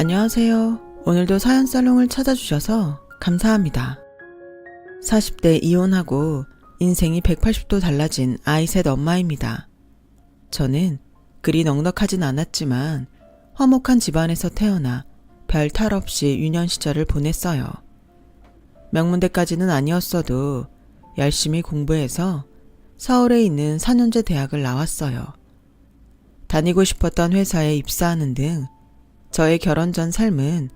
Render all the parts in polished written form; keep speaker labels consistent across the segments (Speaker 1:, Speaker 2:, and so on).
Speaker 1: 안녕하세요. 오늘도 사연살롱을 찾아주셔서 감사합니다. 40대 이혼하고 인생이 180도 달라진 아이 셋 엄마입니다. 저는 그리 넉넉하진 않았지만 화목한 집안에서 태어나 별 탈 없이 유년 시절을 보냈어요. 명문대까지는 아니었어도 열심히 공부해서 서울에 있는 4년제 대학을 나왔어요. 다니고 싶었던 회사에 입사하는 등 저의 결혼 전 삶은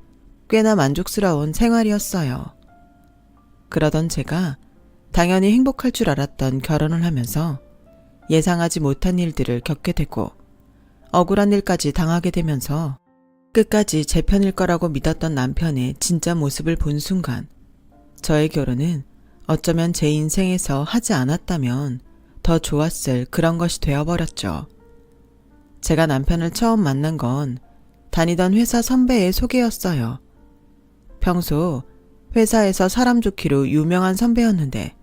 Speaker 1: 꽤나 만족스러운 생활이었어요. 그러던 제가 당연히 행복할 줄 알았던 결혼을 하면서 예상하지 못한 일들을 겪게 되고 억울한 일까지 당하게 되면서 끝까지 제 편일 거라고 믿었던 남편의 진짜 모습을 본 순간 저의 결혼은 어쩌면 제 인생에서 하지 않았다면 더 좋았을 그런 것이 되어버렸죠. 제가 남편을 처음 만난 건 다니던 회사 선배의 소개였어요. 평소 회사에서 사람 좋기로 유명한 선배였는데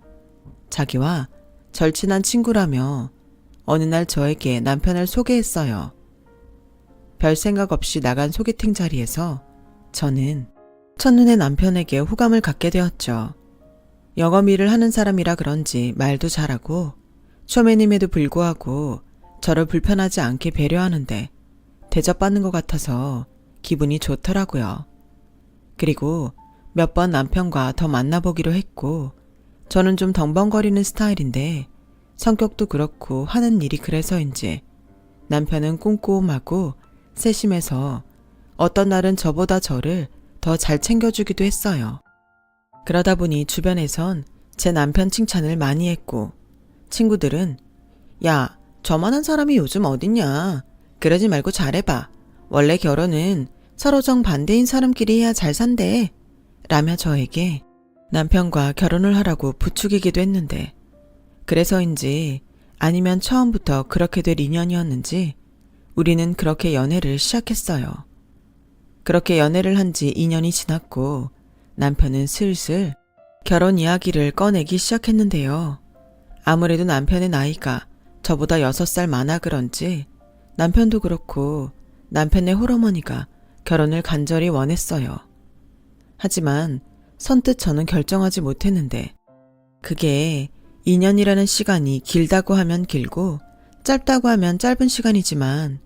Speaker 1: 자기와 절친한 친구라며 어느 날 저에게 남편을 소개했어요. 별 생각 없이 나간 소개팅 자리에서 저는 첫눈에 남편에게 호감을 갖게 되었죠. 영업 일을 하는 사람이라 그런지 말도 잘하고 초면임에도 불구하고 저를 불편하지 않게 배려하는데 대접받는 것 같아서 기분이 좋더라고요. 그리고 몇 번 남편과 더 만나보기로 했고 저는 좀 덩벙거리는 스타일인데 성격도 그렇고 하는 일이 그래서인지 남편은 꼼꼼하고 세심해서 어떤 날은 저보다 저를 더 잘 챙겨주기도 했어요. 그러다 보니 주변에선 제 남편 칭찬을 많이 했고 친구들은 야, 저만한 사람이 요즘 어딨냐. 그러지 말고 잘해봐. 원래 결혼은 서로 정반대인 사람끼리 해야 잘 산대. 라며 저에게 남편과 결혼을 하라고 부추기기도 했는데 그래서인지 아니면 처음부터 그렇게 될 인연이었는지 우리는 그렇게 연애를 시작했어요. 그렇게 연애를 한 지 2년이 지났고 남편은 슬슬 결혼 이야기를 꺼내기 시작했는데요. 아무래도 남편의 나이가 저보다 6살 많아 그런지 남편도 그렇고 남편의 홀어머니가 결혼을 간절히 원했어요. 하지만 선뜻 저는 결정하지 못했는데 그게 2년이라는 시간이 길다고 하면 길고 짧다고 하면 짧은 시간이지만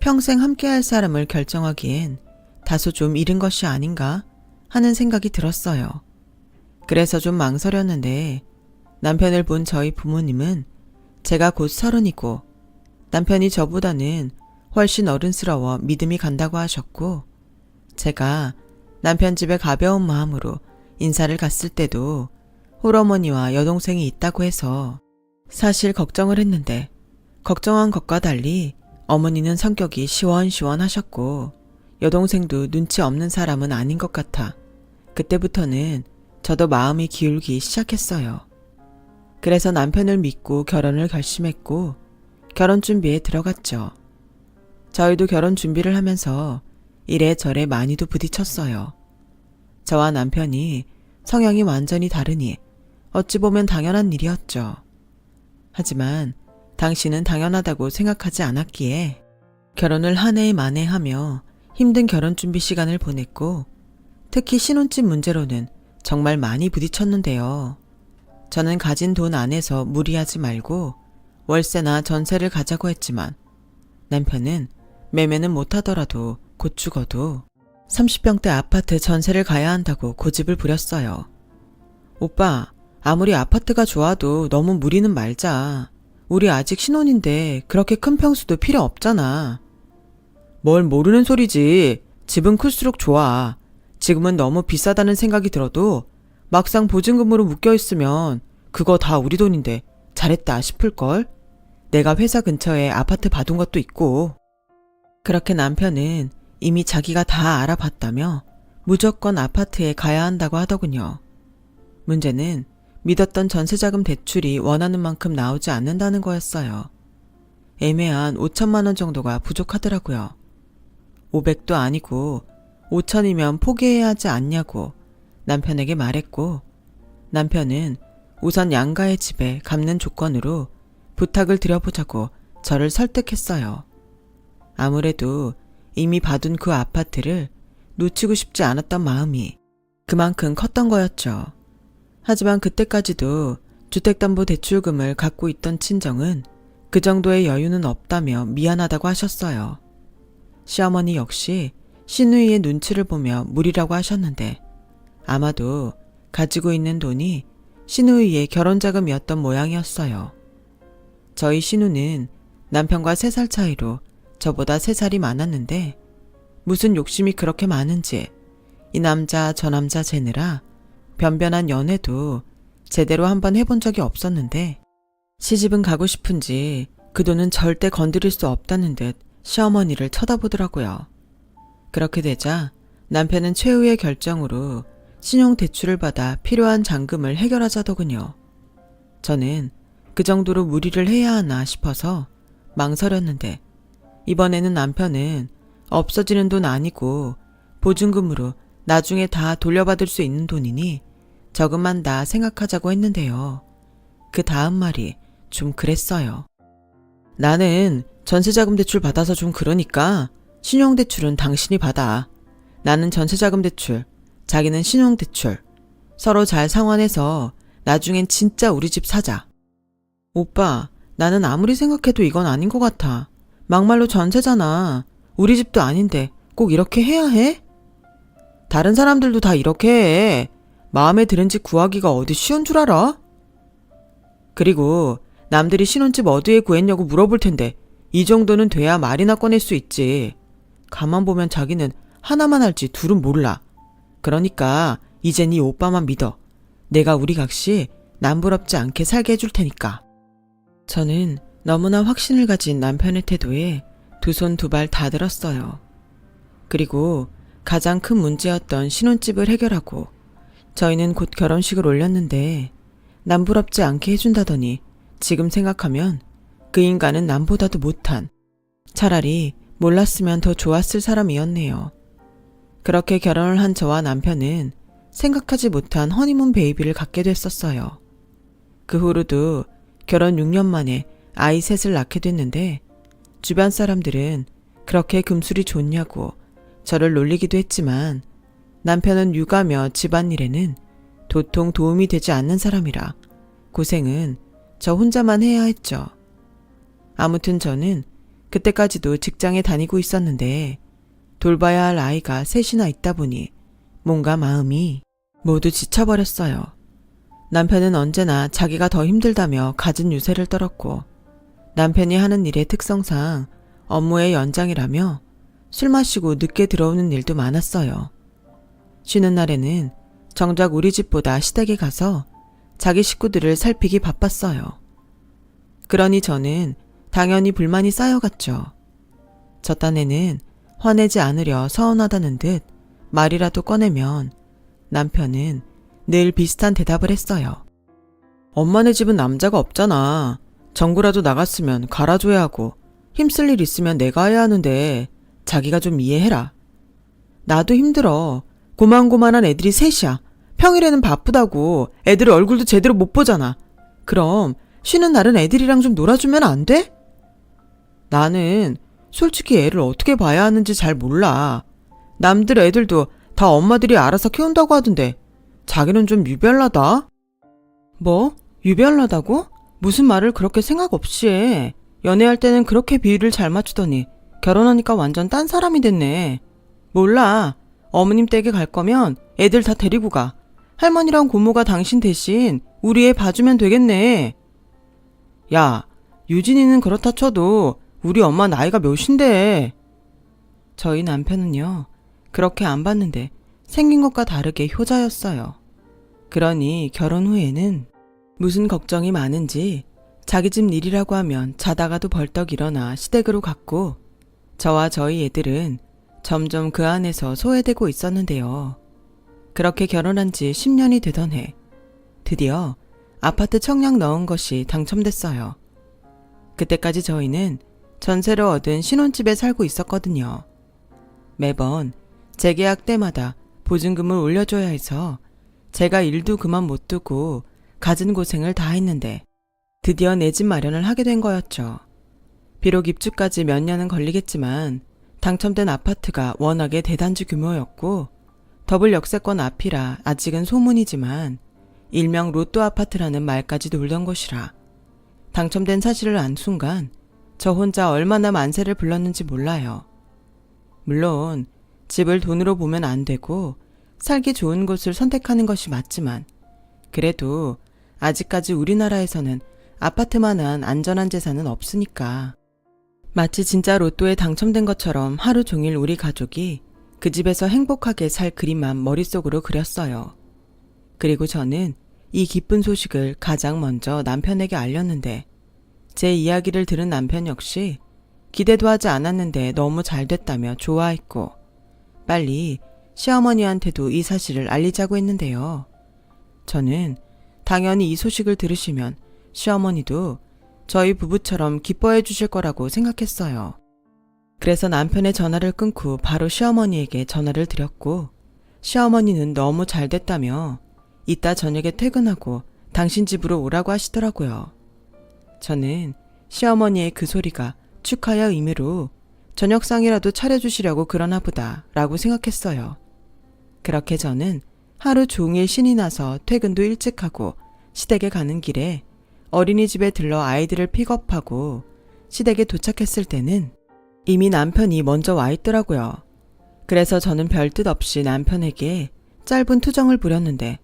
Speaker 1: 평생 함께할 사람을 결정하기엔 다소 좀 이른 것이 아닌가 하는 생각이 들었어요. 그래서 좀 망설였는데 남편을 본 저희 부모님은 제가 곧 30이고 남편이 저보다는 훨씬 어른스러워 믿음이 간다고 하셨고 제가 남편 집에 가벼운 마음으로 인사를 갔을 때도 홀어머니와 여동생이 있다고 해서 사실 걱정을 했는데 걱정한 것과 달리 어머니는 성격이 시원시원하셨고 여동생도 눈치 없는 사람은 아닌 것 같아 그때부터는 저도 마음이 기울기 시작했어요. 그래서 남편을 믿고 결혼을 결심했고 결혼 준비에 들어갔죠. 저희도 결혼 준비를 하면서 이래저래 많이도 부딪혔어요. 저와 남편이 성향이 완전히 다르니 어찌 보면 당연한 일이었죠. 하지만 당신은 당연하다고 생각하지 않았기에 결혼을 한 해 만에 하며 힘든 결혼 준비 시간을 보냈고 특히 신혼집 문제로는 정말 많이 부딪혔는데요. 저는 가진 돈 안에서 무리하지 말고 월세나 전세를 가자고 했지만 남편은 매매는 못하더라도 곧 죽어도 30평대 아파트 전세를 가야 한다고 고집을 부렸어요. 오빠, 아무리 아파트가 좋아도 너무 무리는 말자. 우리 아직 신혼인데 그렇게 큰 평수도 필요 없잖아. 뭘 모르는 소리지. 집은 클수록 좋아. 지금은 너무 비싸다는 생각이 들어도 막상 보증금으로 묶여있으면 그거 다 우리 돈인데 잘했다 싶을걸? 내가 회사 근처에 아파트 봐둔 것도 있고. 그렇게 남편은 이미 자기가 다 알아봤다며 무조건 아파트에 가야 한다고 하더군요. 문제는 믿었던 전세자금 대출이 원하는 만큼 나오지 않는다는 거였어요. 애매한 5천만 원 정도가 부족하더라고요. 500도 아니고 5천이면 포기해야 하지 않냐고 남편에게 말했고 남편은 우선 양가의 집에 갚는 조건으로 부탁을 드려보자고 저를 설득했어요. 아무래도 이미 봐둔 그 아파트를 놓치고 싶지 않았던 마음이 그만큼 컸던 거였죠. 하지만 그때까지도 주택담보대출금을 갖고 있던 친정은 그 정도의 여유는 없다며 미안하다고 하셨어요. 시어머니 역시 시누이의 눈치를 보며 무리라고 하셨는데 아마도 가지고 있는 돈이 시누이의 결혼자금이었던 모양이었어요. 저희 시누는 남편과 3살 차이로 저보다 3살이 많았는데 무슨 욕심이 그렇게 많은지 이 남자 저 남자 재느라 변변한 연애도 제대로 한번 해본 적이 없었는데 시집은 가고 싶은지 그 돈은 절대 건드릴 수 없다는 듯 시어머니를 쳐다보더라고요. 그렇게 되자 남편은 최후의 결정으로 신용대출을 받아 필요한 잔금을 해결하자더군요. 저는 그 정도로 무리를 해야 하나 싶어서 망설였는데 이번에는 남편은 없어지는 돈 아니고 보증금으로 나중에 다 돌려받을 수 있는 돈이니 저금한다 생각하자고 했는데요. 그 다음 말이 좀 그랬어요. 나는 전세자금 대출 받아서 좀 그러니까 신용대출은 당신이 받아. 나는 전세자금 대출, 자기는 신용대출. 서로 잘 상환해서 나중엔 진짜 우리 집 사자. 오빠, 나는 아무리 생각해도 이건 아닌 것 같아. 막말로 전세잖아. 우리 집도 아닌데 꼭 이렇게 해야 해? 다른 사람들도 다 이렇게 해. 마음에 드는 집 구하기가 어디 쉬운 줄 알아? 그리고 남들이 신혼집 어디에 구했냐고 물어볼 텐데 이 정도는 돼야 말이나 꺼낼 수 있지. 가만 보면 자기는 하나만 할지 둘은 몰라. 그러니까 이젠 이 오빠만 믿어. 내가 우리 각시 남부럽지 않게 살게 해줄 테니까. 저는 너무나 확신을 가진 남편의 태도에 두 손 두 발 다 들었어요. 그리고 가장 큰 문제였던 신혼집을 해결하고 저희는 곧 결혼식을 올렸는데 남부럽지 않게 해준다더니 지금 생각하면 그 인간은 남보다도 못한, 차라리 몰랐으면 더 좋았을 사람이었네요. 그렇게 결혼을 한 저와 남편은 생각하지 못한 허니문 베이비를 갖게 됐었어요. 그 후로도 결혼 6년 만에 아이 셋을 낳게 됐는데 주변 사람들은 그렇게 금술이 좋냐고 저를 놀리기도 했지만 남편은 육아며 집안일에는 도통 도움이 되지 않는 사람이라 고생은 저 혼자만 해야 했죠. 아무튼 저는 그때까지도 직장에 다니고 있었는데 돌봐야 할 아이가 셋이나 있다 보니 뭔가 마음이 모두 지쳐버렸어요. 남편은 언제나 자기가 더 힘들다며 갖은 유세를 떨었고 남편이 하는 일의 특성상 업무의 연장이라며 술 마시고 늦게 들어오는 일도 많았어요. 쉬는 날에는 정작 우리 집보다 시댁에 가서 자기 식구들을 살피기 바빴어요. 그러니 저는 당연히 불만이 쌓여갔죠. 저 딴에는 화내지 않으려 서운하다는 듯 말이라도 꺼내면 남편은 늘 비슷한 대답을 했어요. 엄마네 집은 남자가 없잖아. 전구라도 나갔으면 갈아줘야 하고 힘쓸 일 있으면 내가 해야 하는데 자기가 좀 이해해라. 나도 힘들어. 고만고만한 애들이 셋이야. 평일에는 바쁘다고 애들 얼굴도 제대로 못 보잖아. 그럼 쉬는 날은 애들이랑 좀 놀아주면 안 돼? 나는 솔직히 애를 어떻게 봐야 하는지 잘 몰라. 남들 애들도 다 엄마들이 알아서 키운다고 하던데 자기는 좀 유별나다. 뭐? 유별나다고? 무슨 말을 그렇게 생각 없이 해. 연애할 때는 그렇게 비율을 잘 맞추더니 결혼하니까 완전 딴 사람이 됐네. 몰라. 어머님 댁에 갈 거면 애들 다 데리고 가. 할머니랑 고모가 당신 대신 우리 애 봐주면 되겠네. 야, 유진이는 그렇다 쳐도 우리 엄마 나이가 몇인데. 저희 남편은요, 그렇게 안 봤는데 생긴 것과 다르게 효자였어요. 그러니 결혼 후에는 무슨 걱정이 많은지 자기 집 일이라고 하면 자다가도 벌떡 일어나 시댁으로 갔고 저와 저희 애들은 점점 그 안에서 소외되고 있었는데요. 그렇게 결혼한 지 10년이 되던 해 드디어 아파트 청약 넣은 것이 당첨됐어요. 그때까지 저희는 전세로 얻은 신혼집에 살고 있었거든요. 매번 재계약 때마다 보증금을 올려줘야 해서 제가 일도 그만 못 두고 갖은 고생을 다 했는데 드디어 내 집 마련을 하게 된 거였죠. 비록 입주까지 몇 년은 걸리겠지만 당첨된 아파트가 워낙에 대단지 규모였고 더블 역세권 앞이라 아직은 소문이지만 일명 로또 아파트라는 말까지 돌던 곳이라 당첨된 사실을 안 순간 저 혼자 얼마나 만세를 불렀는지 몰라요. 물론 집을 돈으로 보면 안 되고 살기 좋은 곳을 선택하는 것이 맞지만 그래도 아직까지 우리나라에서는 아파트만한 안전한 재산은 없으니까 마치 진짜 로또에 당첨된 것처럼 하루 종일 우리 가족이 그 집에서 행복하게 살 그림만 머릿속으로 그렸어요. 그리고 저는 이 기쁜 소식을 가장 먼저 남편에게 알렸는데 제 이야기를 들은 남편 역시 기대도 하지 않았는데 너무 잘 됐다며 좋아했고 빨리 시어머니한테도 이 사실을 알리자고 했는데요. 저는 당연히 이 소식을 들으시면 시어머니도 저희 부부처럼 기뻐해 주실 거라고 생각했어요. 그래서 남편의 전화를 끊고 바로 시어머니에게 전화를 드렸고 시어머니는 너무 잘 됐다며 이따 저녁에 퇴근하고 당신 집으로 오라고 하시더라고요. 저는 시어머니의 그 소리가 축하의 의미로 저녁상이라도 차려주시려고 그러나 보다 라고 생각했어요. 그렇게 저는 하루 종일 신이 나서 퇴근도 일찍 하고 시댁에 가는 길에 어린이집에 들러 아이들을 픽업하고 시댁에 도착했을 때는 이미 남편이 먼저 와 있더라고요. 그래서 저는 별뜻 없이 남편에게 짧은 투정을 부렸는데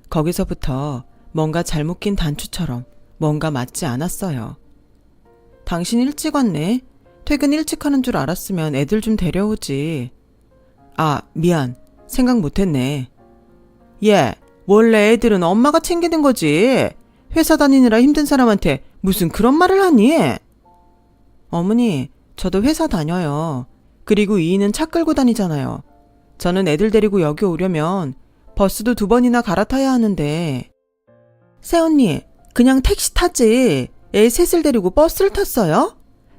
Speaker 1: 거기서부터 뭔가 잘못 낀 단추처럼 뭔가 맞지 않았어요. 당신 일찍 왔네. 퇴근 일찍 하는 줄 알았으면 애들 좀 데려오지. 아, 미안. 생각 못했네. 얘, 원래 애들은 엄마가 챙기는 거지. 회사 다니느라 힘든 사람한테 무슨 그런 말을 하니? 어머니, 저도 회사 다녀요. 그리고 이인은 차 끌고 다니잖아요. 저는 애들 데리고 여기 오려면 버스도 2번이나 갈아타야 하는데. 새언니, 그냥 택시 타지. 애 셋을 데리고 버스를 탔어요?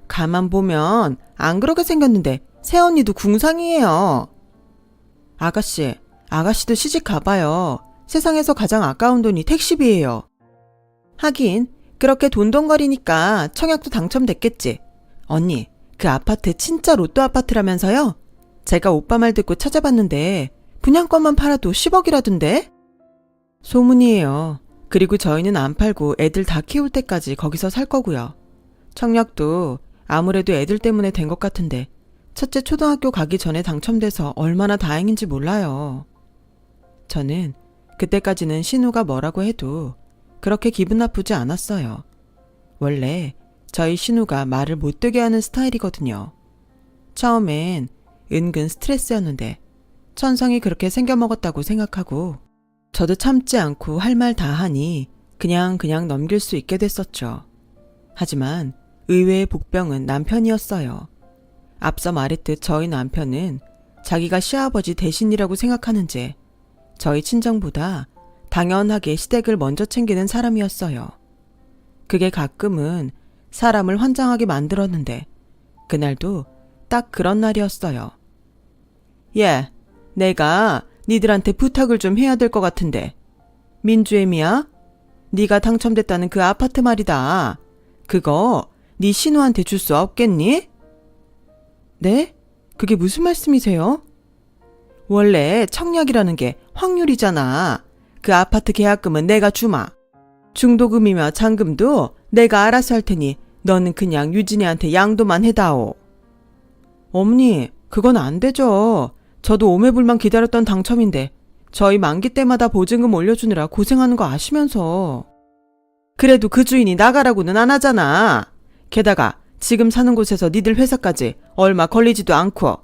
Speaker 1: 가만 보면 안 그렇게 생겼는데 새언니도 궁상이에요. 아가씨도 시집 가봐요. 세상에서 가장 아까운 돈이 택시비예요. 하긴 그렇게 돈돈거리니까 청약도 당첨됐겠지. 언니, 그 아파트 진짜 로또 아파트라면서요? 제가 오빠 말 듣고 찾아봤는데 분양권만 팔아도 10억이라던데? 소문이에요. 그리고 저희는 안 팔고 애들 다 키울 때까지 거기서 살 거고요. 청약도 아무래도 애들 때문에 된 것 같은데 첫째 초등학교 가기 전에 당첨돼서 얼마나 다행인지 몰라요. 저는 그때까지는 신우가 뭐라고 해도 그렇게 기분 나쁘지 않았어요. 원래 저희 신우가 말을 못 되게 하는 스타일이거든요. 처음엔 은근 스트레스였는데 천성이 그렇게 생겨먹었다고 생각하고 저도 참지 않고 할 말 다 하니 그냥 넘길 수 있게 됐었죠. 하지만 의외의 복병은 남편이었어요. 앞서 말했듯 저희 남편은 자기가 시아버지 대신이라고 생각하는지 저희 친정보다 당연하게 시댁을 먼저 챙기는 사람이었어요. 그게 가끔은 사람을 환장하게 만들었는데 그날도 딱 그런 날이었어요. 예, 내가 니들한테 부탁을 좀 해야 될 것 같은데. 민주애미야? 네가 당첨됐다는 그 아파트 말이다. 그거 네 신우한테 줄 수 없겠니? 네? 그게 무슨 말씀이세요? 원래 청약이라는 게 확률이잖아. 그 아파트 계약금은 내가 주마. 중도금이며 잔금도 내가 알아서 할 테니 너는 그냥 유진이한테 양도만 해다오. 어머니, 그건 안 되죠. 저도 오매불만 기다렸던 당첨인데 저희 만기 때마다 보증금 올려주느라 고생하는 거 아시면서. 그래도 그 주인이 나가라고는 안 하잖아. 게다가 지금 사는 곳에서 니들 회사까지 얼마 걸리지도 않고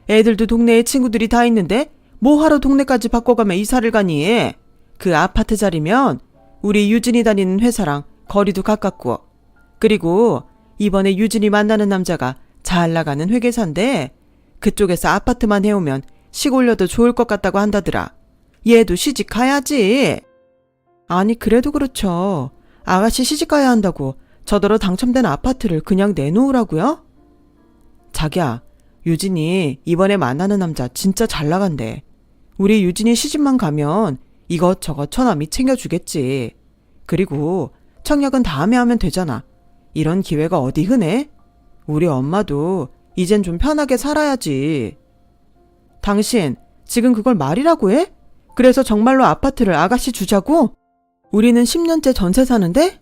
Speaker 1: 애들도 동네에 친구들이 다 있는데 뭐하러 동네까지 바꿔가며 이사를 가니. 그 아파트 자리면 우리 유진이 다니는 회사랑 거리도 가깝고 그리고 이번에 유진이 만나는 남자가 잘 나가는 회계사인데 그쪽에서 아파트만 해오면 시골려도 좋을 것 같다고 한다더라. 얘도 시집 가야지. 아니 그래도 그렇죠. 아가씨 시집 가야 한다고 저더러 당첨된 아파트를 그냥 내놓으라고요? 자기야, 유진이 이번에 만나는 남자 진짜 잘 나간대. 우리 유진이 시집만 가면 이것저것 처남이 챙겨주겠지. 그리고 청약은 다음에 하면 되잖아. 이런 기회가 어디 흔해? 우리 엄마도 이젠 좀 편하게 살아야지. 당신 지금 그걸 말이라고 해? 그래서 정말로 아파트를 아가씨 주자고? 우리는 10년째 전세 사는데?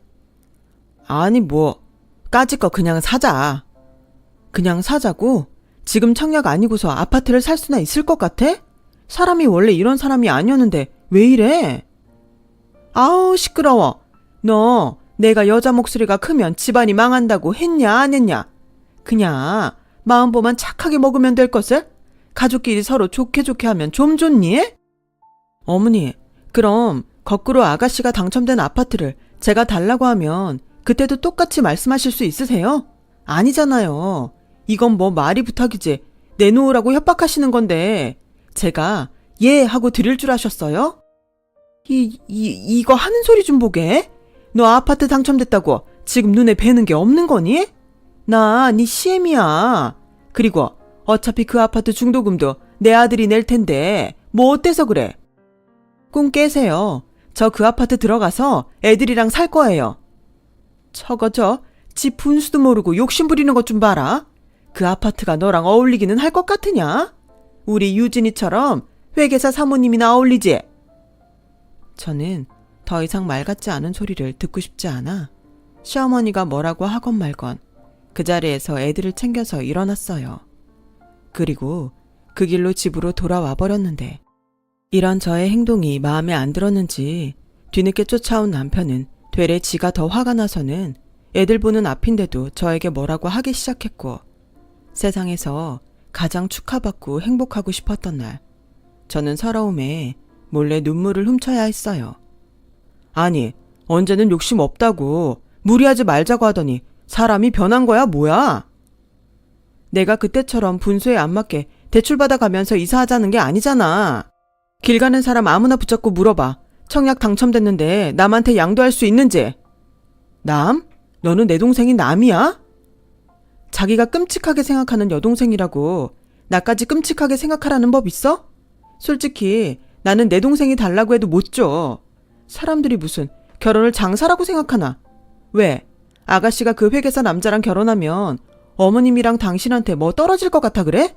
Speaker 1: 아니 뭐 까짓 거 그냥 사자. 그냥 사자고? 지금 청약 아니고서 아파트를 살 수나 있을 것 같아? 사람이 원래 이런 사람이 아니었는데 왜 이래? 아우 시끄러워. 너 내가 여자 목소리가 크면 집안이 망한다고 했냐 안 했냐? 그냥 마음보만 착하게 먹으면 될 것을? 가족끼리 서로 좋게 좋게 하면 좀 좋니? 어머니, 그럼 거꾸로 아가씨가 당첨된 아파트를 제가 달라고 하면 그때도 똑같이 말씀하실 수 있으세요? 아니잖아요. 이건 뭐 말이 부탁이지. 내놓으라고 협박하시는 건데 제가 예 하고 드릴 줄 아셨어요? 이거 하는 소리 좀 보게. 너 아파트 당첨됐다고 지금 눈에 뵈는 게 없는 거니? 나 네 CM이야. 그리고 어차피 그 아파트 중도금도 내 아들이 낼 텐데 뭐 어때서 그래? 꿈 깨세요. 저 그 아파트 들어가서 애들이랑 살 거예요. 저거 지 분수도 모르고 욕심 부리는 것 좀 봐라. 그 아파트가 너랑 어울리기는 할 것 같으냐? 우리 유진이처럼 회계사 사모님이나 어울리지? 저는 더 이상 말 같지 않은 소리를 듣고 싶지 않아 시어머니가 뭐라고 하건 말건 그 자리에서 애들을 챙겨서 일어났어요. 그리고 그 길로 집으로 돌아와 버렸는데 이런 저의 행동이 마음에 안 들었는지 뒤늦게 쫓아온 남편은 되레 지가 더 화가 나서는 애들 보는 앞인데도 저에게 뭐라고 하기 시작했고 세상에서 가장 축하받고 행복하고 싶었던 날 저는 서러움에 몰래 눈물을 훔쳐야 했어요. 아니 언제는 욕심 없다고 무리하지 말자고 하더니 사람이 변한 거야 뭐야? 내가 그때처럼 분수에 안 맞게 대출받아가면서 이사하자는 게 아니잖아. 길 가는 사람 아무나 붙잡고 물어봐. 청약 당첨됐는데 남한테 양도할 수 있는지. 남? 너는 내 동생이 남이야? 자기가 끔찍하게 생각하는 여동생이라고 나까지 끔찍하게 생각하라는 법 있어? 솔직히 나는 내 동생이 달라고 해도 못 줘. 사람들이 무슨 결혼을 장사라고 생각하나? 왜? 아가씨가 그 회계사 남자랑 결혼하면 어머님이랑 당신한테 뭐 떨어질 것 같아 그래?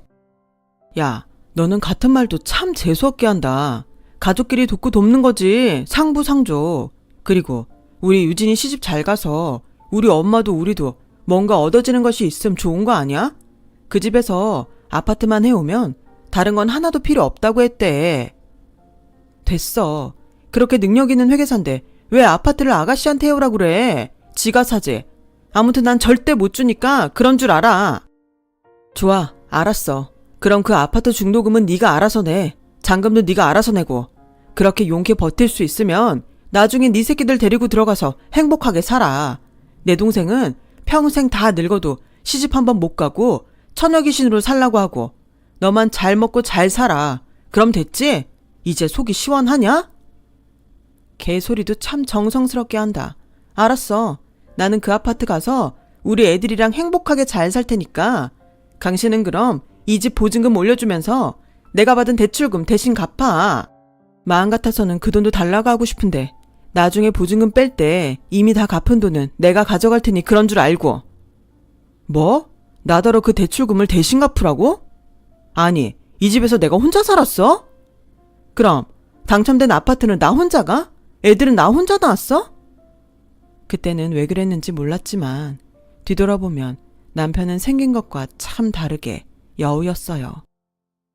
Speaker 1: 야, 너는 같은 말도 참 재수없게 한다. 가족끼리 돕고 돕는 거지. 상부상조. 그리고 우리 유진이 시집 잘 가서 우리 엄마도 우리도 뭔가 얻어지는 것이 있음 좋은 거 아니야? 그 집에서 아파트만 해오면 다른 건 하나도 필요 없다고 했대. 됐어. 그렇게 능력 있는 회계사인데 왜 아파트를 아가씨한테 해오라고 그래? 지가 사지. 아무튼 난 절대 못 주니까 그런 줄 알아. 좋아, 알았어. 그럼 그 아파트 중도금은 네가 알아서 내. 잔금도 네가 알아서 내고. 그렇게 용케 버틸 수 있으면 나중에 네 새끼들 데리고 들어가서 행복하게 살아. 내 동생은 평생 다 늙어도 시집 한 번 못 가고 처녀귀신으로 살라고 하고 너만 잘 먹고 잘 살아. 그럼 됐지? 이제 속이 시원하냐? 개소리도 참 정성스럽게 한다. 알았어. 나는 그 아파트 가서 우리 애들이랑 행복하게 잘 살 테니까 당신은 그럼 이 집 보증금 올려주면서 내가 받은 대출금 대신 갚아. 마음 같아서는 그 돈도 달라고 하고 싶은데 나중에 보증금 뺄 때 이미 다 갚은 돈은 내가 가져갈 테니 그런 줄 알고. 뭐? 나더러 그 대출금을 대신 갚으라고? 아니, 이 집에서 내가 혼자 살았어? 그럼 당첨된 아파트는 나 혼자가? 애들은 나 혼자 나왔어? 그때는 왜 그랬는지 몰랐지만 뒤돌아보면 남편은 생긴 것과 참 다르게 여우였어요.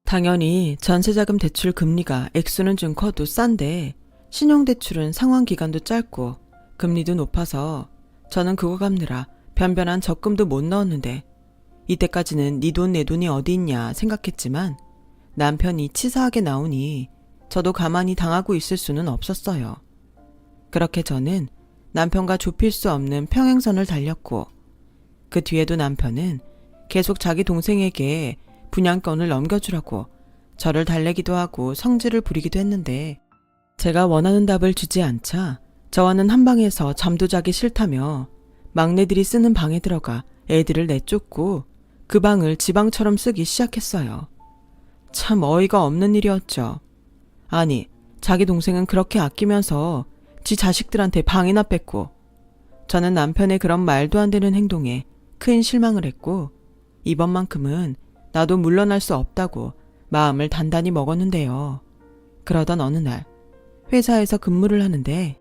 Speaker 1: 당연히 전세자금 대출 금리가 액수는 좀 커도 싼데 신용대출은 상환기간도 짧고 금리도 높아서 저는 그거 갚느라 변변한 적금도 못 넣었는데 이때까지는 네 돈 내 돈이 어디 있냐 생각했지만 남편이 치사하게 나오니 저도 가만히 당하고 있을 수는 없었어요. 그렇게 저는 남편과 좁힐 수 없는 평행선을 달렸고 그 뒤에도 남편은 계속 자기 동생에게 분양권을 넘겨주라고 저를 달래기도 하고 성질을 부리기도 했는데 제가 원하는 답을 주지 않자 저와는 한 방에서 잠도 자기 싫다며 막내들이 쓰는 방에 들어가 애들을 내쫓고 그 방을 지방처럼 쓰기 시작했어요. 참 어이가 없는 일이었죠. 아니, 자기 동생은 그렇게 아끼면서 지 자식들한테 방이나 뺐고 저는 남편의 그런 말도 안 되는 행동에 큰 실망을 했고 이번만큼은 나도 물러날 수 없다고 마음을 단단히 먹었는데요. 그러던 어느 날 회사에서 근무를 하는데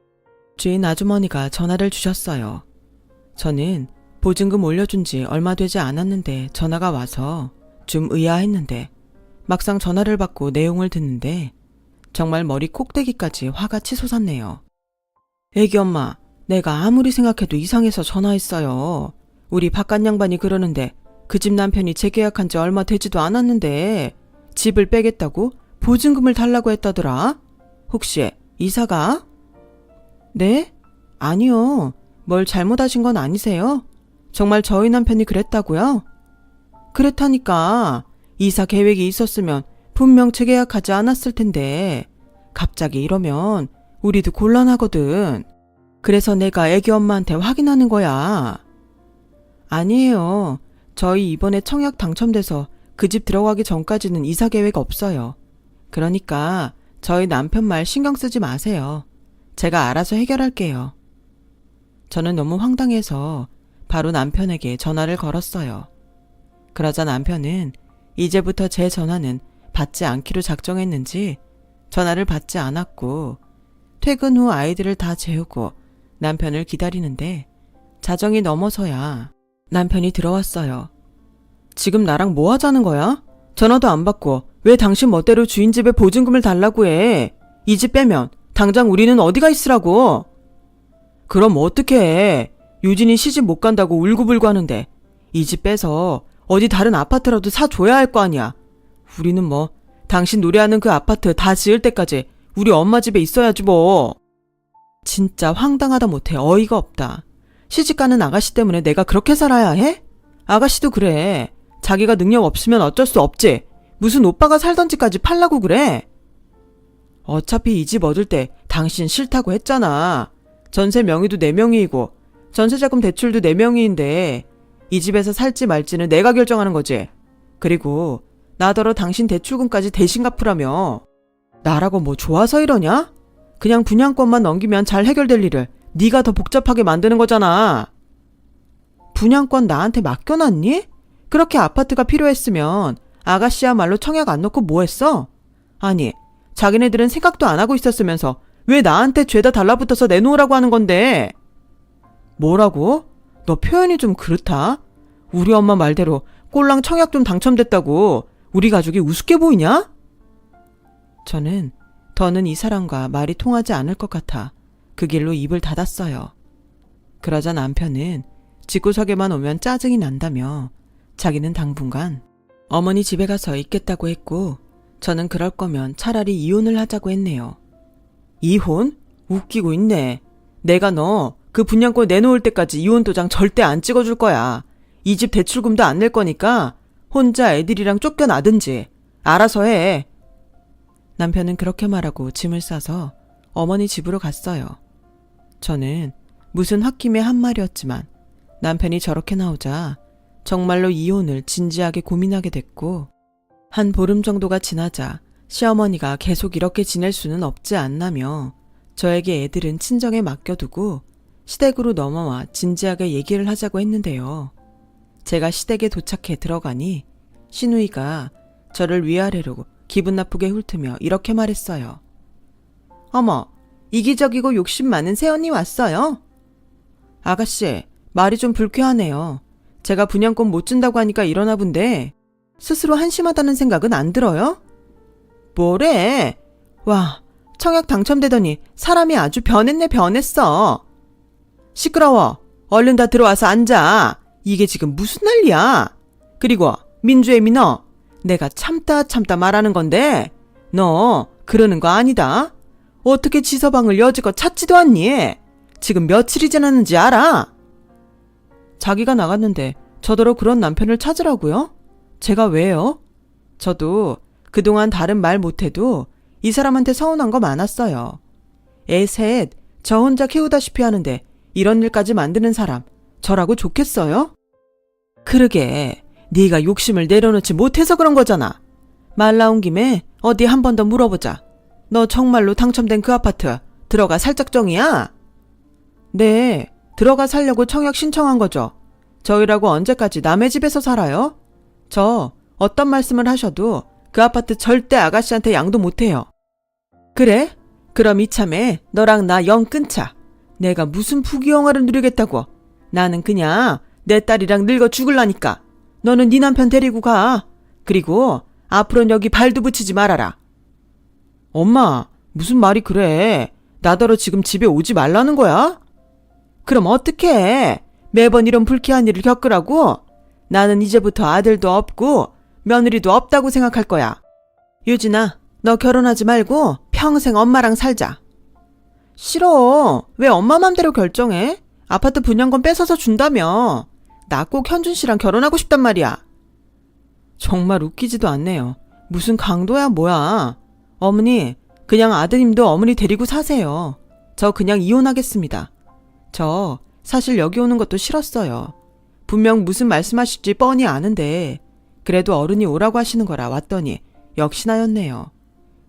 Speaker 1: 주인 아주머니가 전화를 주셨어요. 저는 보증금 올려준 지 얼마 되지 않았는데 전화가 와서 좀 의아했는데 막상 전화를 받고 내용을 듣는데 정말 머리 꼭대기까지 화가 치솟았네요. 애기 엄마, 내가 아무리 생각해도 이상해서 전화했어요. 우리 바깥 양반이 그러는데 그 집 남편이 재계약한 지 얼마 되지도 않았는데 집을 빼겠다고 보증금을 달라고 했다더라. 혹시 이사가? 네? 아니요. 뭘 잘못하신 건 아니세요? 정말 저희 남편이 그랬다고요? 그렇다니까. 이사 계획이 있었으면 분명 재계약하지 않았을 텐데 갑자기 이러면 우리도 곤란하거든. 그래서 내가 애기 엄마한테 확인하는 거야. 아니에요. 저희 이번에 청약 당첨돼서 그 집 들어가기 전까지는 이사 계획 없어요. 그러니까 저희 남편 말 신경 쓰지 마세요. 제가 알아서 해결할게요. 저는 너무 황당해서 바로 남편에게 전화를 걸었어요. 그러자 남편은 이제부터 제 전화는 받지 않기로 작정했는지 전화를 받지 않았고 퇴근 후 아이들을 다 재우고 남편을 기다리는데 자정이 넘어서야 남편이 들어왔어요. 지금 나랑 뭐 하자는 거야? 전화도 안 받고 왜 당신 멋대로 주인 집에 보증금을 달라고 해? 이 집 빼면 당장 우리는 어디가 있으라고? 그럼 어떡해? 유진이 시집 못 간다고 울고불고 하는데 이 집 빼서 어디 다른 아파트라도 사줘야 할 거 아니야. 우리는 뭐 당신 노래하는 그 아파트 다 지을 때까지 우리 엄마 집에 있어야지 뭐. 진짜 황당하다 못해 어이가 없다. 시집가는 아가씨 때문에 내가 그렇게 살아야 해? 아가씨도 그래. 자기가 능력 없으면 어쩔 수 없지. 무슨 오빠가 살던 집까지 팔라고 그래? 어차피 이 집 얻을 때 당신 싫다고 했잖아. 전세 명의도 내 명의이고 전세자금 대출도 내 명의인데 이 집에서 살지 말지는 내가 결정하는 거지. 그리고 나더러 당신 대출금까지 대신 갚으라며. 나라고 뭐 좋아서 이러냐? 그냥 분양권만 넘기면 잘 해결될 일을 네가 더 복잡하게 만드는 거잖아. 분양권 나한테 맡겨놨니? 그렇게 아파트가 필요했으면 아가씨야말로 청약 안 놓고 뭐 했어? 아니, 자기네들은 생각도 안 하고 있었으면서 왜 나한테 죄다 달라붙어서 내놓으라고 하는 건데? 뭐라고? 너 표현이 좀 그렇다. 우리 엄마 말대로 꼴랑 청약 좀 당첨됐다고 우리 가족이 우습게 보이냐? 저는 더는 이 사람과 말이 통하지 않을 것 같아 그 길로 입을 닫았어요. 그러자 남편은 집구석에만 오면 짜증이 난다며 자기는 당분간 어머니 집에 가서 있겠다고 했고 저는 그럴 거면 차라리 이혼을 하자고 했네요. 이혼? 웃기고 있네. 내가 너 그 분양권 내놓을 때까지 이혼 도장 절대 안 찍어줄 거야. 이 집 대출금도 안 낼 거니까 혼자 애들이랑 쫓겨나든지 알아서 해. 남편은 그렇게 말하고 짐을 싸서 어머니 집으로 갔어요. 저는 무슨 홧김에 한 말이었지만 남편이 저렇게 나오자 정말로 이혼을 진지하게 고민하게 됐고 한 보름 정도가 지나자 시어머니가 계속 이렇게 지낼 수는 없지 않나며 저에게 애들은 친정에 맡겨두고 시댁으로 넘어와 진지하게 얘기를 하자고 했는데요. 제가 시댁에 도착해 들어가니 시누이가 저를 위아래로 기분 나쁘게 훑으며 이렇게 말했어요. 어머, 이기적이고 욕심 많은 새언니 왔어요? 아가씨, 말이 좀 불쾌하네요. 제가 분양권 못 준다고 하니까 이러나 본데 스스로 한심하다는 생각은 안 들어요? 뭐래? 와, 청약 당첨되더니 사람이 아주 변했네 변했어. 시끄러워. 얼른 다 들어와서 앉아. 이게 지금 무슨 난리야. 그리고 민주애미 너, 내가 참다 말하는 건데 너 그러는 거 아니다. 어떻게 지서방을 여지껏 찾지도 않니? 지금 며칠이 지났는지 알아? 자기가 나갔는데 저더러 그런 남편을 찾으라고요? 제가 왜요? 저도 그동안 다른 말 못해도 이 사람한테 서운한 거 많았어요. 애 셋 저 혼자 키우다시피 하는데 이런 일까지 만드는 사람 저라고 좋겠어요? 그러게 네가 욕심을 내려놓지 못해서 그런 거잖아. 말 나온 김에 어디 한 번 더 물어보자. 너 정말로 당첨된 그 아파트 들어가 살 작정이야? 네, 들어가 살려고 청약 신청한 거죠. 저희라고 언제까지 남의 집에서 살아요? 저 어떤 말씀을 하셔도 그 아파트 절대 아가씨한테 양도 못해요. 그래? 그럼 이참에 너랑 나 영 끊자. 내가 무슨 부귀영화를 누리겠다고. 나는 그냥 내 딸이랑 늙어 죽을라니까. 너는 네 남편 데리고 가. 그리고 앞으로는 여기 발도 붙이지 말아라. 엄마, 무슨 말이 그래. 나더러 지금 집에 오지 말라는 거야? 그럼 어떡해. 매번 이런 불쾌한 일을 겪으라고? 나는 이제부터 아들도 없고 며느리도 없다고 생각할 거야. 유진아, 너 결혼하지 말고 평생 엄마랑 살자. 싫어. 왜 엄마 맘대로 결정해? 아파트 분양권 뺏어서 준다며. 나 꼭 현준 씨랑 결혼하고 싶단 말이야. 정말 웃기지도 않네요. 무슨 강도야 뭐야. 어머니, 그냥 아드님도 어머니 데리고 사세요. 저 그냥 이혼하겠습니다. 저 사실 여기 오는 것도 싫었어요. 분명 무슨 말씀하실지 뻔히 아는데 그래도 어른이 오라고 하시는 거라 왔더니 역시나였네요.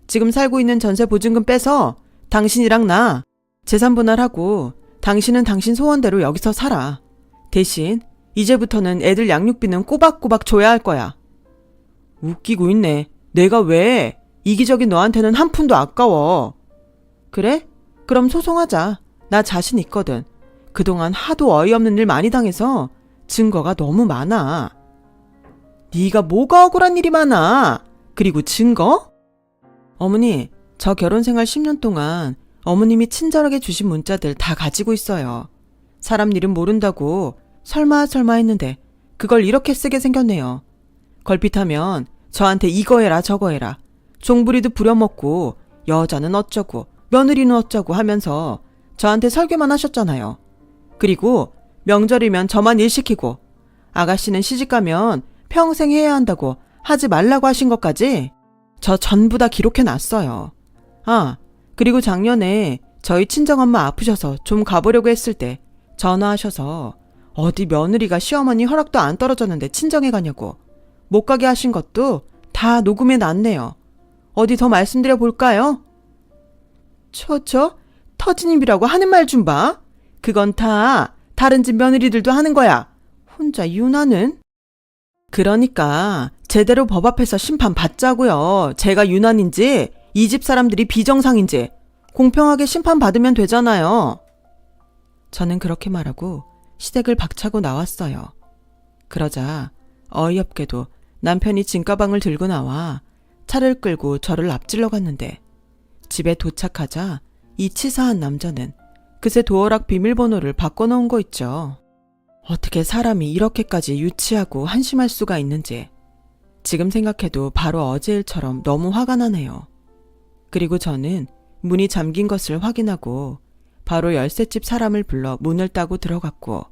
Speaker 1: 지금 살고 있는 전세 보증금 빼서 당신이랑 나 재산 분할하고 당신은 당신 소원대로 여기서 살아. 대신 이제부터는 애들 양육비는 꼬박꼬박 줘야 할 거야. 웃기고 있네. 내가 왜? 이기적인 너한테는 한 푼도 아까워. 그래? 그럼 소송하자. 나 자신 있거든. 그동안 하도 어이없는 일 많이 당해서 증거가 너무 많아. 네가 뭐가 억울한 일이 많아? 그리고 증거? 어머니, 저 결혼생활 10년 동안 어머님이 친절하게 주신 문자들 다 가지고 있어요. 사람 일은 모른다고 설마 했는데 그걸 이렇게 쓰게 생겼네요. 걸핏하면 저한테 이거 해라 저거 해라. 종부리도 부려먹고 여자는 어쩌고 며느리는 어쩌고 하면서 저한테 설교만 하셨잖아요. 그리고 명절이면 저만 일 시키고 아가씨는 시집가면 평생 해야 한다고 하지 말라고 하신 것까지 저 전부 다 기록해놨어요. 아, 그리고 작년에 저희 친정엄마 아프셔서 좀 가보려고 했을 때 전화하셔서 어디 며느리가 시어머니 허락도 안 떨어졌는데 친정에 가냐고 못 가게 하신 것도 다 녹음해 놨네요. 어디 더 말씀드려 볼까요? 터진 입이라고 하는 말 좀 봐. 그건 다 다른 집 며느리들도 하는 거야. 혼자 유난은? 그러니까 제대로 법 앞에서 심판 받자고요. 제가 유난인지 이 집 사람들이 비정상인지 공평하게 심판받으면 되잖아요. 저는 그렇게 말하고 시댁을 박차고 나왔어요. 그러자 어이없게도 남편이 짐가방을 들고 나와 차를 끌고 저를 앞질러 갔는데 집에 도착하자 이 치사한 남자는 그새 도어락 비밀번호를 바꿔놓은 거 있죠. 어떻게 사람이 이렇게까지 유치하고 한심할 수가 있는지 지금 생각해도 바로 어제 일처럼 너무 화가 나네요. 그리고 저는 문이 잠긴 것을 확인하고 바로 열쇠집 사람을 불러 문을 따고 들어갔고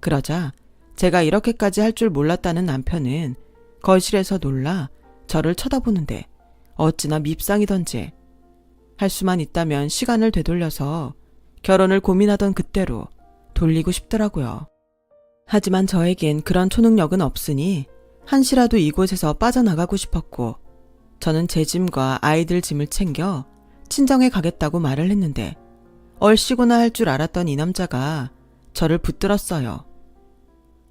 Speaker 1: 그러자 제가 이렇게까지 할 줄 몰랐다는 남편은 거실에서 놀라 저를 쳐다보는데 어찌나 밉상이던지 할 수만 있다면 시간을 되돌려서 결혼을 고민하던 그때로 돌리고 싶더라고요. 하지만 저에겐 그런 초능력은 없으니 한시라도 이곳에서 빠져나가고 싶었고 저는 제 짐과 아이들 짐을 챙겨 친정에 가겠다고 말을 했는데 얼씨구나 할 줄 알았던 이 남자가 저를 붙들었어요.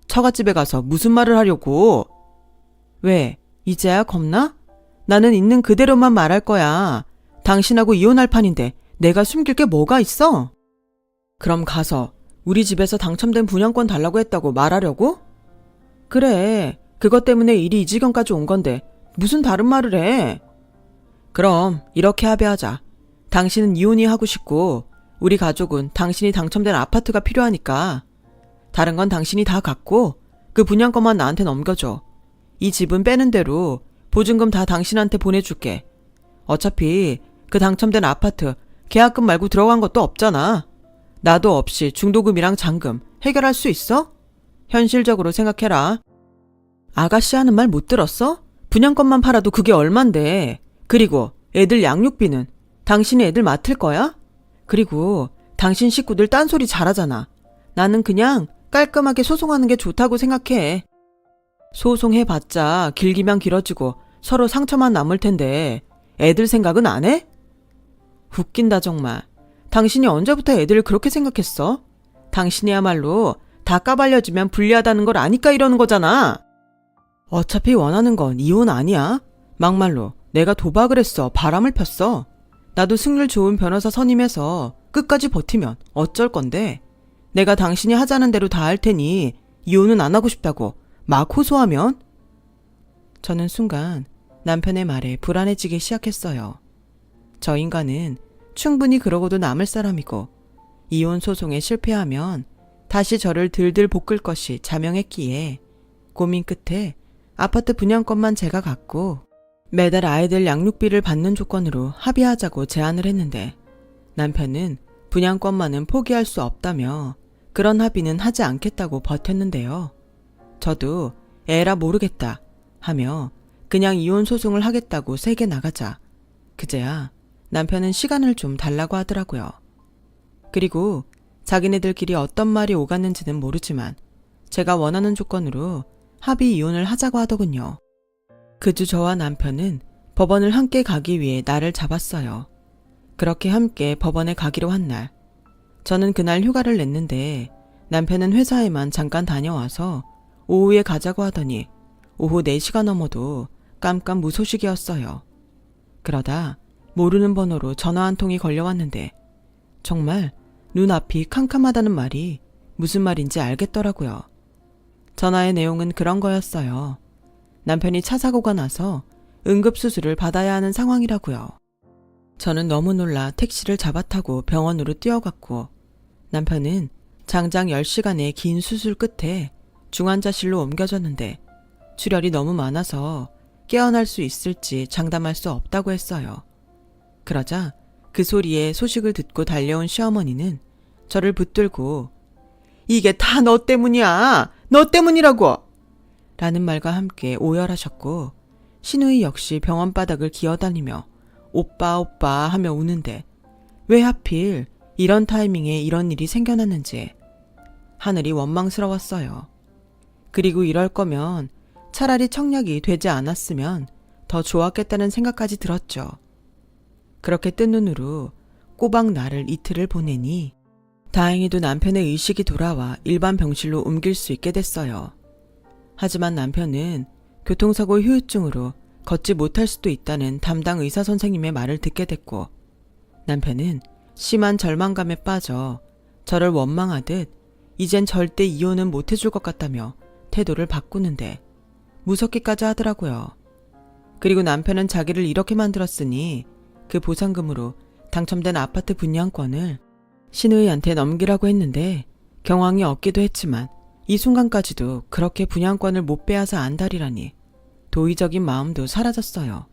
Speaker 1: 처갓집에 가서 무슨 말을 하려고? 왜? 이제야 겁나? 나는 있는 그대로만 말할 거야. 당신하고 이혼할 판인데 내가 숨길 게 뭐가 있어? 그럼 가서 우리 집에서 당첨된 분양권 달라고 했다고 말하려고? 그래, 그것 때문에 일이 이 지경까지 온 건데 무슨 다른 말을 해? 그럼 이렇게 합의하자. 당신은 이혼이 하고 싶고 우리 가족은 당신이 당첨된 아파트가 필요하니까 다른 건 당신이 다 갖고 그 분양권만 나한테 넘겨줘. 이 집은 빼는 대로 보증금 다 당신한테 보내줄게. 어차피 그 당첨된 아파트 계약금 말고 들어간 것도 없잖아. 나도 없이 중도금이랑 잔금 해결할 수 있어? 현실적으로 생각해라. 아가씨 하는 말 못 들었어? 분양권만 팔아도 그게 얼만데. 그리고 애들 양육비는 당신이 애들 맡을 거야? 그리고 당신 식구들 딴소리 잘하잖아. 나는 그냥 깔끔하게 소송하는 게 좋다고 생각해. 소송해봤자 길기만 길어지고 서로 상처만 남을 텐데 애들 생각은 안 해? 웃긴다 정말. 당신이 언제부터 애들을 그렇게 생각했어? 당신이야말로 다 까발려지면 불리하다는 걸 아니까 이러는 거잖아. 어차피 원하는 건 이혼 아니야? 막말로 내가 도박을 했어. 바람을 폈어. 나도 승률 좋은 변호사 선임해서 끝까지 버티면 어쩔 건데. 내가 당신이 하자는 대로 다 할 테니 이혼은 안 하고 싶다고 막 호소하면? 저는 순간 남편의 말에 불안해지기 시작했어요. 저 인간은 충분히 그러고도 남을 사람이고 이혼 소송에 실패하면 다시 저를 들들 볶을 것이 자명했기에 고민 끝에 아파트 분양권만 제가 갖고 매달 아이들 양육비를 받는 조건으로 합의하자고 제안을 했는데 남편은 분양권만은 포기할 수 없다며 그런 합의는 하지 않겠다고 버텼는데요. 저도 에라 모르겠다 하며 그냥 이혼 소송을 하겠다고 세게 나가자 그제야 남편은 시간을 좀 달라고 하더라고요. 그리고 자기네들끼리 어떤 말이 오갔는지는 모르지만 제가 원하는 조건으로 합의 이혼을 하자고 하더군요. 그 주 저와 남편은 법원을 함께 가기 위해 날을 잡았어요. 그렇게 함께 법원에 가기로 한 날, 저는 그날 휴가를 냈는데 남편은 회사에만 잠깐 다녀와서 오후에 가자고 하더니 오후 4시가 넘어도 깜깜 무소식이었어요. 그러다 모르는 번호로 전화 한 통이 걸려왔는데 정말 눈앞이 캄캄하다는 말이 무슨 말인지 알겠더라고요. 전화의 내용은 그런 거였어요. 남편이 차 사고가 나서 응급수술을 받아야 하는 상황이라고요. 저는 너무 놀라 택시를 잡아타고 병원으로 뛰어갔고 남편은 장장 10시간의 긴 수술 끝에 중환자실로 옮겨졌는데 출혈이 너무 많아서 깨어날 수 있을지 장담할 수 없다고 했어요. 그러자 그 소리에 소식을 듣고 달려온 시어머니는 저를 붙들고 이게 다 너 때문이야! 너 때문이라고! 라는 말과 함께 오열하셨고 시누이 역시 병원 바닥을 기어다니며 오빠 오빠 하며 우는데 왜 하필 이런 타이밍에 이런 일이 생겨났는지 하늘이 원망스러웠어요. 그리고 이럴 거면 차라리 청약이 되지 않았으면 더 좋았겠다는 생각까지 들었죠. 그렇게 뜬 눈으로 꼬박 날을 이틀을 보내니 다행히도 남편의 의식이 돌아와 일반 병실로 옮길 수 있게 됐어요. 하지만 남편은 교통사고 후유증으로 걷지 못할 수도 있다는 담당 의사 선생님의 말을 듣게 됐고 남편은 심한 절망감에 빠져 저를 원망하듯 이젠 절대 이혼은 못 해줄 것 같다며 태도를 바꾸는데 무섭기까지 하더라고요. 그리고 남편은 자기를 이렇게 만들었으니 그 보상금으로 당첨된 아파트 분양권을 시누이한테 넘기라고 했는데 경황이 없기도 했지만 이 순간까지도 그렇게 분양권을 못 빼앗아 안달이라니 도의적인 마음도 사라졌어요.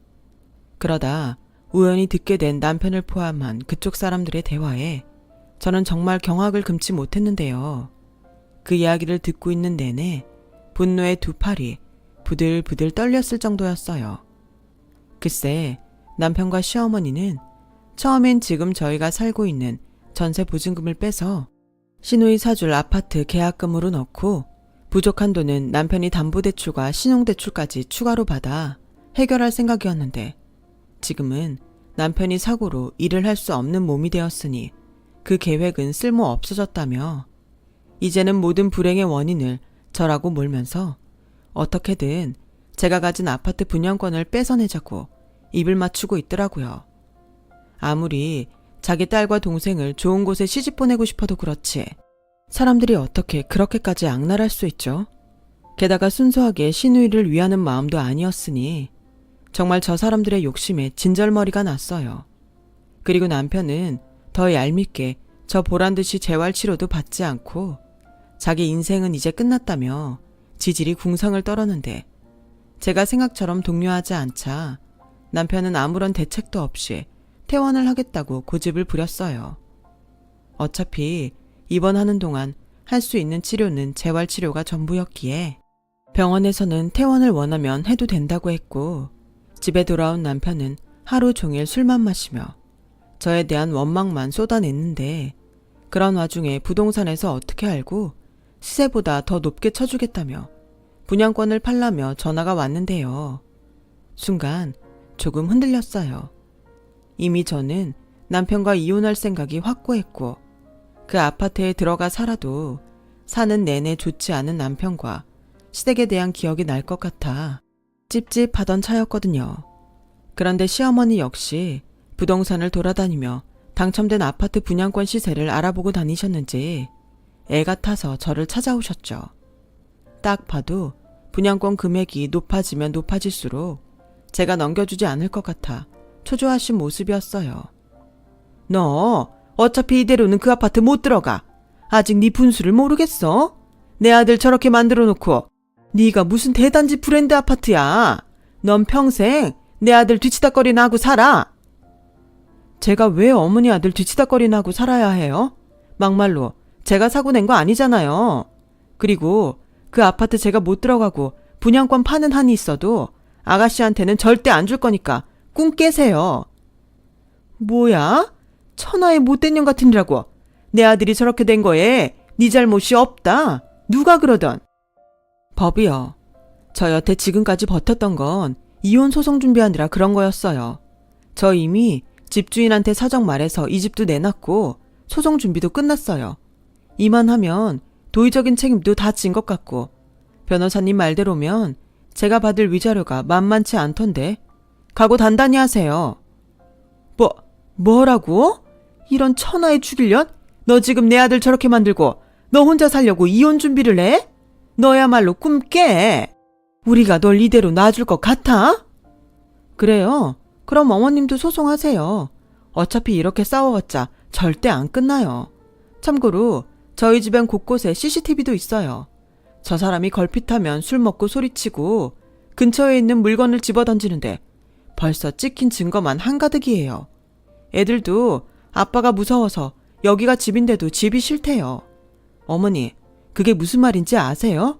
Speaker 1: 그러다 우연히 듣게 된 남편을 포함한 그쪽 사람들의 대화에 저는 정말 경악을 금치 못했는데요. 그 이야기를 듣고 있는 내내 분노의 두 팔이 부들부들 떨렸을 정도였어요. 글쎄 남편과 시어머니는 처음엔 지금 저희가 살고 있는 전세 보증금을 빼서 시누이 사줄 아파트 계약금으로 넣고 부족한 돈은 남편이 담보대출과 신용대출까지 추가로 받아 해결할 생각이었는데 지금은 남편이 사고로 일을 할 수 없는 몸이 되었으니 그 계획은 쓸모 없어졌다며 이제는 모든 불행의 원인을 저라고 몰면서 어떻게든 제가 가진 아파트 분양권을 뺏어내자고 입을 맞추고 있더라고요. 아무리 자기 딸과 동생을 좋은 곳에 시집 보내고 싶어도 그렇지 사람들이 어떻게 그렇게까지 악랄할 수 있죠? 게다가 순수하게 시누이를 위하는 마음도 아니었으니 정말 저 사람들의 욕심에 진절머리가 났어요. 그리고 남편은 더 얄밉게 저 보란듯이 재활치료도 받지 않고 자기 인생은 이제 끝났다며 지질이 궁상을 떨었는데 제가 생각처럼 독려하지 않자 남편은 아무런 대책도 없이 퇴원을 하겠다고 고집을 부렸어요. 어차피 입원하는 동안 할 수 있는 치료는 재활치료가 전부였기에 병원에서는 퇴원을 원하면 해도 된다고 했고 집에 돌아온 남편은 하루 종일 술만 마시며 저에 대한 원망만 쏟아냈는데 그런 와중에 부동산에서 어떻게 알고 시세보다 더 높게 쳐주겠다며 분양권을 팔라며 전화가 왔는데요. 순간 조금 흔들렸어요. 이미 저는 남편과 이혼할 생각이 확고했고 그 아파트에 들어가 살아도 사는 내내 좋지 않은 남편과 시댁에 대한 기억이 날 것 같아 찝찝하던 차였거든요. 그런데 시어머니 역시 부동산을 돌아다니며 당첨된 아파트 분양권 시세를 알아보고 다니셨는지 애 같아서 저를 찾아오셨죠. 딱 봐도 분양권 금액이 높아지면 높아질수록 제가 넘겨주지 않을 것 같아 초조하신 모습이었어요. 너 어차피 이대로는 그 아파트 못 들어가. 아직 네 분수를 모르겠어? 내 아들 저렇게 만들어 놓고 네가 무슨 대단지 브랜드 아파트야. 넌 평생 내 아들 뒤치다꺼리나 하고 살아. 제가 왜 어머니 아들 뒤치다꺼리나 하고 살아야 해요? 막말로 제가 사고 낸 거 아니잖아요. 그리고 그 아파트 제가 못 들어가고 분양권 파는 한이 있어도 아가씨한테는 절대 안 줄 거니까 꿈 깨세요. 뭐야? 천하의 못된 년 같으니라고. 내 아들이 저렇게 된 거에 네 잘못이 없다. 누가 그러던. 법이요. 저 여태 지금까지 버텼던 건 이혼 소송 준비하느라 그런 거였어요. 저 이미 집주인한테 사정 말해서 이 집도 내놨고 소송 준비도 끝났어요. 이만하면 도의적인 책임도 다 진 것 같고 변호사님 말대로면 제가 받을 위자료가 만만치 않던데 각오 단단히 하세요. 뭐라고? 이런 천하의 죽일년? 너 지금 내 아들 저렇게 만들고 너 혼자 살려고 이혼 준비를 해? 너야말로 꿈 깨. 우리가 널 이대로 놔줄 것 같아? 그래요. 그럼 어머님도 소송하세요. 어차피 이렇게 싸워봤자 절대 안 끝나요. 참고로 저희 집엔 곳곳에 CCTV도 있어요. 저 사람이 걸핏하면 술 먹고 소리치고 근처에 있는 물건을 집어던지는데 벌써 찍힌 증거만 한가득이에요. 애들도 아빠가 무서워서 여기가 집인데도 집이 싫대요. 어머니, 그게 무슨 말인지 아세요?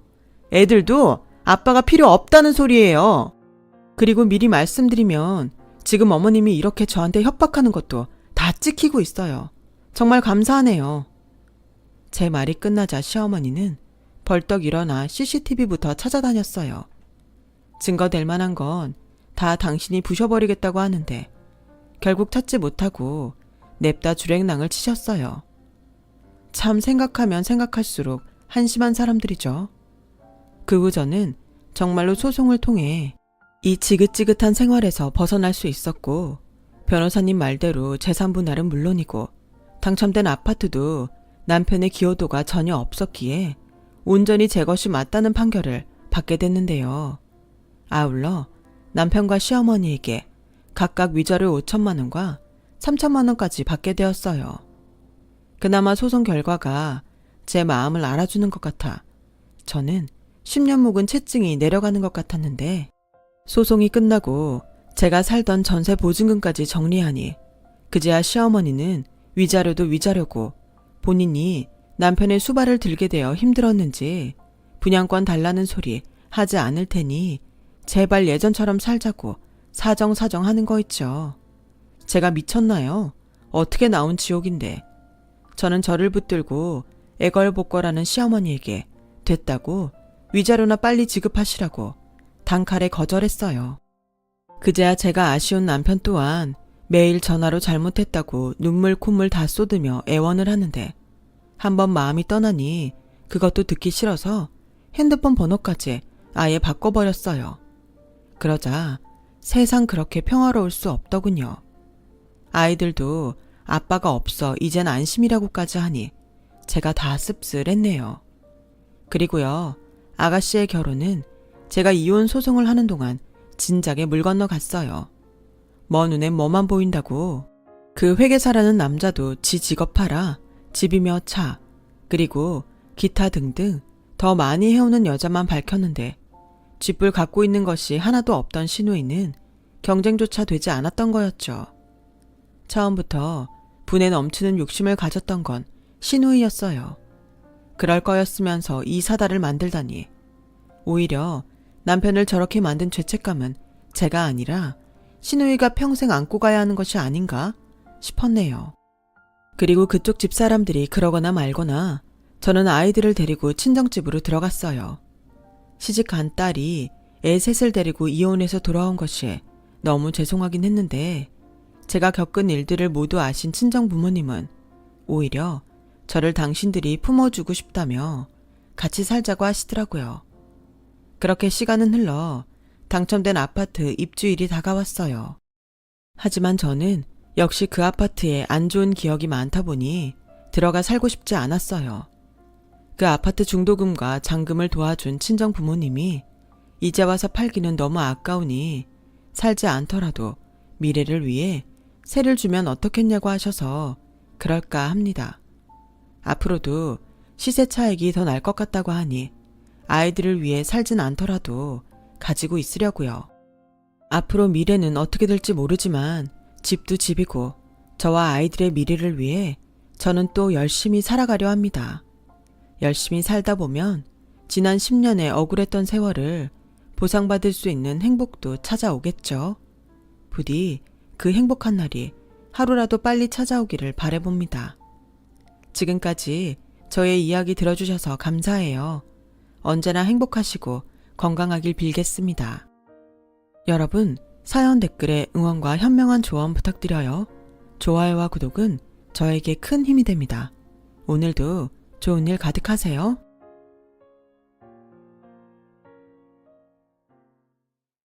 Speaker 1: 애들도 아빠가 필요 없다는 소리예요. 그리고 미리 말씀드리면 지금 어머님이 이렇게 저한테 협박하는 것도 다 찍히고 있어요. 정말 감사하네요. 제 말이 끝나자 시어머니는 벌떡 일어나 CCTV부터 찾아다녔어요. 증거될 만한 건 다 당신이 부셔버리겠다고 하는데 결국 찾지 못하고 냅다 주랭랑을 치셨어요. 참 생각하면 생각할수록 한심한 사람들이죠. 그 후 저는 정말로 소송을 통해 이 지긋지긋한 생활에서 벗어날 수 있었고 변호사님 말대로 재산 분할은 물론이고 당첨된 아파트도 남편의 기여도가 전혀 없었기에 온전히 제 것이 맞다는 판결을 받게 됐는데요. 아울러 남편과 시어머니에게 각각 위자료 5천만 원과 3천만 원까지 받게 되었어요. 그나마 소송 결과가 제 마음을 알아주는 것 같아 저는 10년 묵은 채증이 내려가는 것 같았는데 소송이 끝나고 제가 살던 전세 보증금까지 정리하니 그제야 시어머니는 위자료도 위자료고 본인이 남편의 수발을 들게 되어 힘들었는지 분양권 달라는 소리 하지 않을 테니 제발 예전처럼 살자고 사정 하는 거 있죠. 제가 미쳤나요? 어떻게 나온 지옥인데. 저는 저를 붙들고 애걸복걸하는 시어머니에게 됐다고 위자료나 빨리 지급하시라고 단칼에 거절했어요. 그제야 제가 아쉬운 남편 또한 매일 전화로 잘못했다고 눈물 콧물 다 쏟으며 애원을 하는데 한번 마음이 떠나니 그것도 듣기 싫어서 핸드폰 번호까지 아예 바꿔버렸어요. 그러자 세상 그렇게 평화로울 수 없더군요. 아이들도 아빠가 없어 이젠 안심이라고까지 하니 제가 다 씁쓸했네요. 그리고요, 아가씨의 결혼은 제가 이혼 소송을 하는 동안 진작에 물 건너 갔어요. 먼 눈엔 뭐만 보인다고. 그 회계사라는 남자도 지 직업 팔아 집이며 차, 그리고 기타 등등 더 많이 해오는 여자만 밝혔는데 쥐뿔 갖고 있는 것이 하나도 없던 시누이는 경쟁조차 되지 않았던 거였죠. 처음부터 분에 넘치는 욕심을 가졌던 건 시누이였어요. 그럴 거였으면서 이 사달을 만들다니. 오히려 남편을 저렇게 만든 죄책감은 제가 아니라 시누이가 평생 안고 가야 하는 것이 아닌가 싶었네요. 그리고 그쪽 집 사람들이 그러거나 말거나 저는 아이들을 데리고 친정집으로 들어갔어요. 시집간 딸이 애 셋을 데리고 이혼해서 돌아온 것이 너무 죄송하긴 했는데 제가 겪은 일들을 모두 아신 친정 부모님은 오히려 저를 당신들이 품어주고 싶다며 같이 살자고 하시더라고요. 그렇게 시간은 흘러 당첨된 아파트 입주일이 다가왔어요. 하지만 저는 역시 그 아파트에 안 좋은 기억이 많다 보니 들어가 살고 싶지 않았어요. 그 아파트 중도금과 잔금을 도와준 친정 부모님이 이제 와서 팔기는 너무 아까우니 살지 않더라도 미래를 위해 세를 주면 어떻겠냐고 하셔서 그럴까 합니다. 앞으로도 시세 차익이 더 날 것 같다고 하니 아이들을 위해 살진 않더라도 가지고 있으려고요. 앞으로 미래는 어떻게 될지 모르지만 집도 집이고 저와 아이들의 미래를 위해 저는 또 열심히 살아가려 합니다. 열심히 살다 보면 지난 10년의 억울했던 세월을 보상받을 수 있는 행복도 찾아오겠죠. 부디 그 행복한 날이 하루라도 빨리 찾아오기를 바라봅니다. 지금까지 저의 이야기 들어주셔서 감사해요. 언제나 행복하시고 건강하길 빌겠습니다. 여러분, 사연 댓글에 응원과 현명한 조언 부탁드려요. 좋아요와 구독은 저에게 큰 힘이 됩니다. 오늘도 좋은 일 가득하세요.